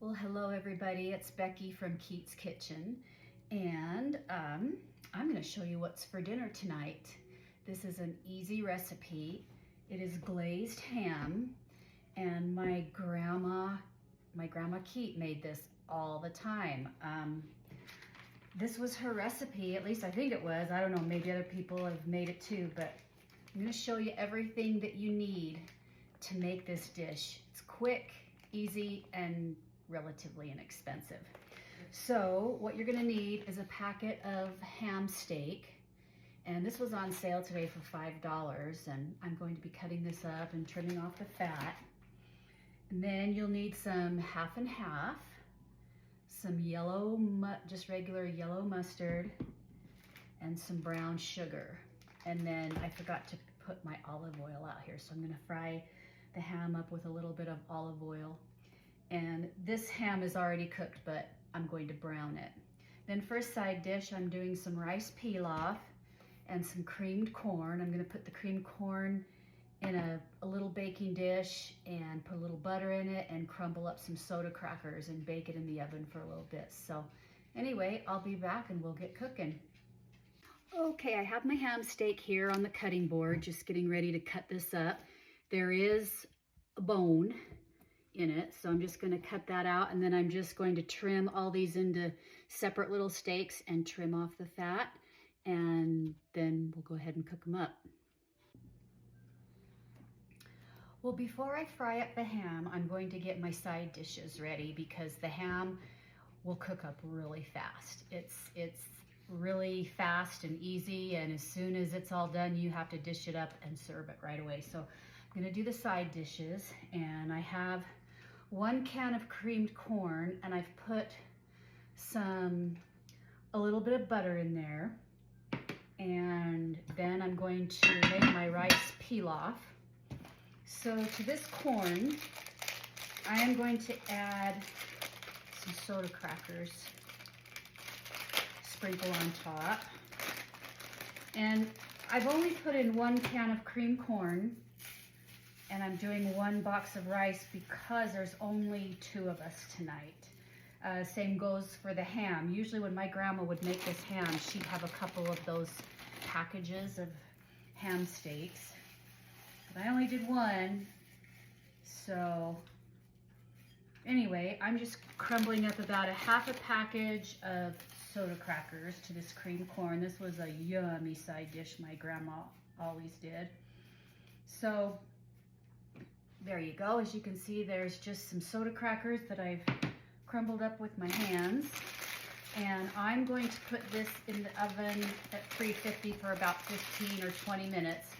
Well, hello everybody, it's Becky from Keats Kitchen, and I'm going to show you what's for dinner tonight. This is an easy recipe. It is glazed ham, and my grandma Keat made this all the time. This was her recipe, at least I think it was. I don't know, maybe other people have made it too, but I'm going to show you everything that you need to make this dish. It's quick, easy, and relatively inexpensive. So what you're gonna need is a packet of ham steak, and this was on sale today for $5, and I'm going to be cutting this up and trimming off the fat. And then you'll need some half and half, some just regular yellow mustard, and some brown sugar. And then I forgot to put my olive oil out here, so I'm gonna fry the ham up with a little bit of olive oil. And this ham is already cooked, but I'm going to brown it. Then for a side dish, I'm doing some rice pilaf and some creamed corn. I'm gonna put the creamed corn in a little baking dish and put a little butter in it and crumble up some soda crackers and bake it in the oven for a little bit. So anyway, I'll be back and we'll get cooking. Okay, I have my ham steak here on the cutting board, just getting ready to cut this up. There is a bone in it, so I'm just going to cut that out, and then I'm just going to trim all these into separate little steaks and trim off the fat, and then we'll go ahead and cook them up. Well, before I fry up the ham, I'm going to get my side dishes ready because the ham will cook up really fast. It's really fast and easy, and as soon as it's all done, you have to dish it up and serve it right away. So I'm going to do the side dishes, and I have 1 can of creamed corn, and I've put a little bit of butter in there. And then I'm going to make my rice pilaf. So to this corn, I am going to add some soda crackers, sprinkle on top. And I've only put in 1 can of creamed corn, and I'm doing 1 box of rice because there's only 2 of us tonight. Same goes for the ham. Usually when my grandma would make this ham, she'd have a couple of those packages of ham steaks. But I only did 1. So anyway, I'm just crumbling up about a half a package of soda crackers to this creamed corn. This was a yummy side dish my grandma always did. So there you go. As you can see, there's just some soda crackers that I've crumbled up with my hands. And I'm going to put this in the oven at 350 for about 15 or 20 minutes.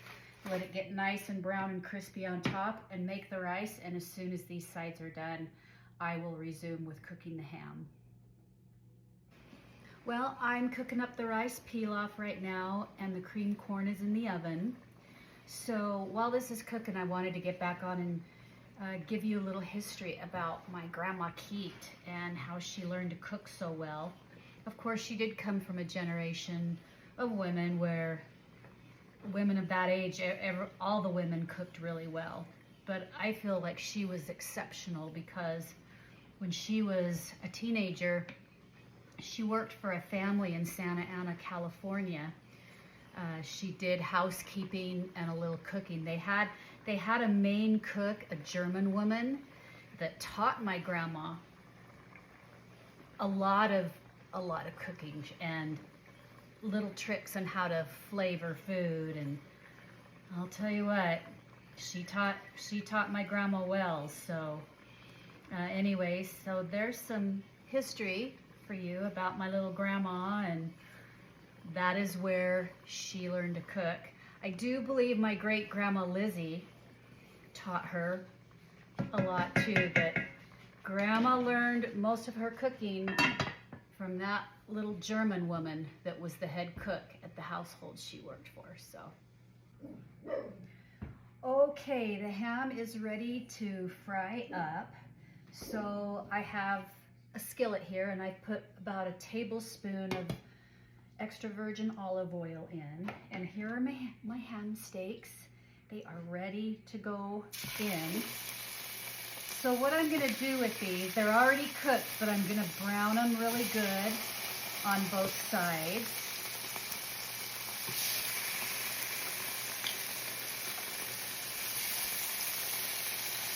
Let it get nice and brown and crispy on top, and make the rice. And as soon as these sides are done, I will resume with cooking the ham. Well, I'm cooking up the rice pilaf right now, and the creamed corn is in the oven. So while this is cooking, I wanted to get back on and give you a little history about my grandma Keat and how she learned to cook so well. Of course, she did come from a generation of women where women of that age, all the women cooked really well. But I feel like she was exceptional because when she was a teenager, she worked for a family in Santa Ana, California. She did housekeeping and a little cooking. They had a main cook, a German woman, that taught my grandma a lot of cooking and little tricks on how to flavor food. And I'll tell you what, she taught my grandma well. So anyway, so there's some history for you about my little grandma, and that is where she learned to cook. I do believe my great grandma Lizzie taught her a lot too, but grandma learned most of her cooking from that little German woman that was the head cook at the household she worked for. So okay, the ham is ready to fry up. So I have a skillet here, and I put about a tablespoon of extra virgin olive oil in, and here are my ham steaks. They are ready to go in. So what I'm going to do with these, they're already cooked, but I'm going to brown them really good on both sides.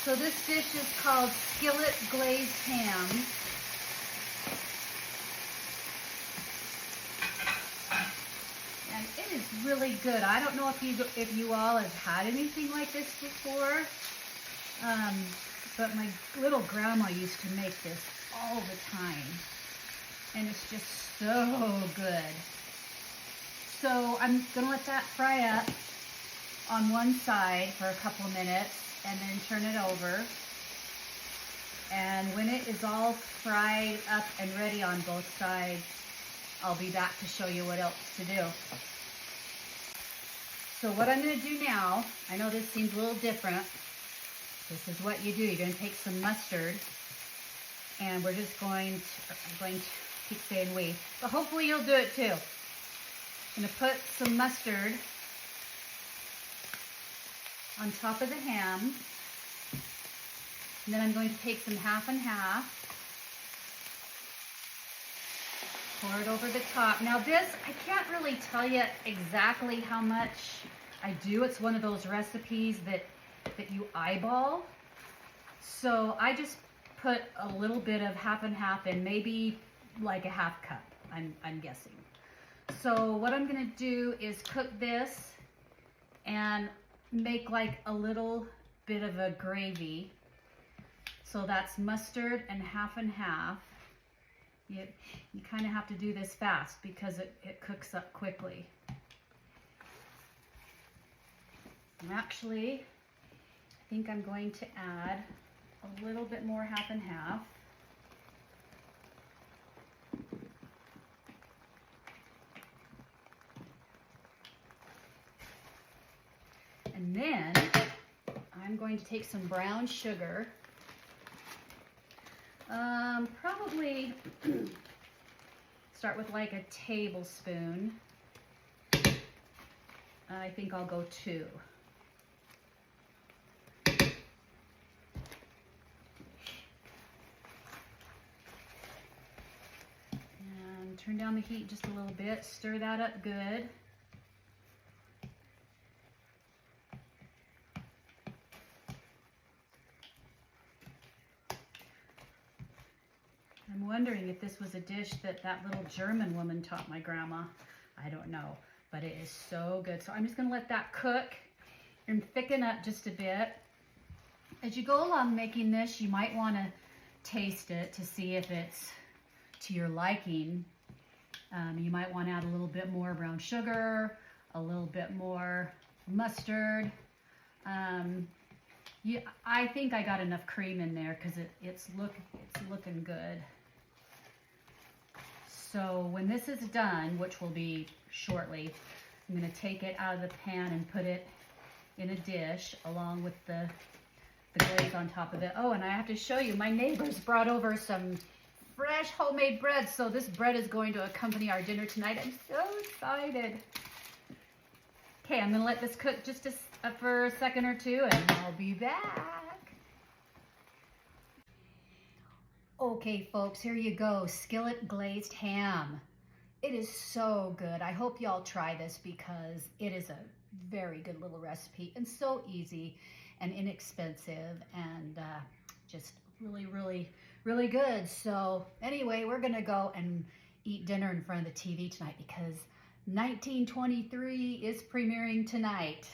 So this dish is called Skillet Glazed Ham. And it is really good. I don't know if you all have had anything like this before, but my little grandma used to make this all the time. And it's just so good. So I'm gonna let that fry up on one side for a couple of minutes and then turn it over. And when it is all fried up and ready on both sides, I'll be back to show you what else to do. So what I'm gonna do now, I know this seems a little different. This is what you do. You're gonna take some mustard, and we're just going to keep saying we, but hopefully you'll do it too. I'm gonna put some mustard on top of the ham, and then I'm going to take some half and half, pour it over the top. Now this, I can't really tell you exactly how much I do. It's one of those recipes that you eyeball. So I just put a little bit of half and half in, maybe like a half cup, I'm guessing. So what I'm gonna do is cook this and make like a little bit of a gravy. So that's mustard and half. You kind of have to do this fast because it cooks up quickly. And actually, I think I'm going to add a little bit more half and half. And then I'm going to take some brown sugar. Probably start with like a tablespoon. I think I'll go 2. And turn down the heat just a little bit. Stir that up good. I'm wondering if this was a dish that little German woman taught my grandma. I don't know, but it is so good. So I'm just gonna let that cook and thicken up just a bit. As you go along making this, you might wanna taste it to see if it's to your liking. You might wanna add a little bit more brown sugar, a little bit more mustard. I think I got enough cream in there because it's looking good. So when this is done, which will be shortly, I'm going to take it out of the pan and put it in a dish along with the glaze on top of it. Oh, and I have to show you, my neighbors brought over some fresh homemade bread. So this bread is going to accompany our dinner tonight. I'm so excited. Okay, I'm going to let this cook just for a second or two, and I'll be back. Okay, folks, here you go. Skillet Glazed Ham. It is so good. I hope y'all try this because it is a very good little recipe and so easy and inexpensive and just really, really, really good. So anyway, we're going to go and eat dinner in front of the TV tonight because 1923 is premiering tonight.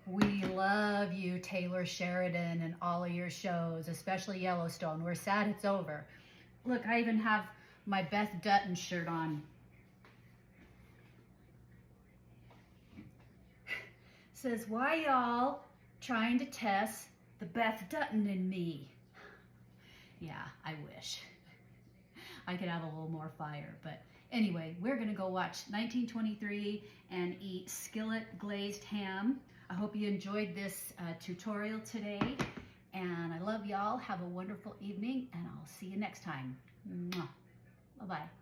We love you, Taylor Sheridan, and all of your shows, especially Yellowstone. We're sad it's over. Look, I even have my Beth Dutton shirt on. Says, why y'all trying to test the Beth Dutton in me? Yeah, I wish. I could have a little more fire, but anyway, we're gonna go watch 1923 and eat Skillet Glazed Ham. I hope you enjoyed this tutorial today, and I love y'all. Have a wonderful evening, and I'll see you next time. Bye-bye.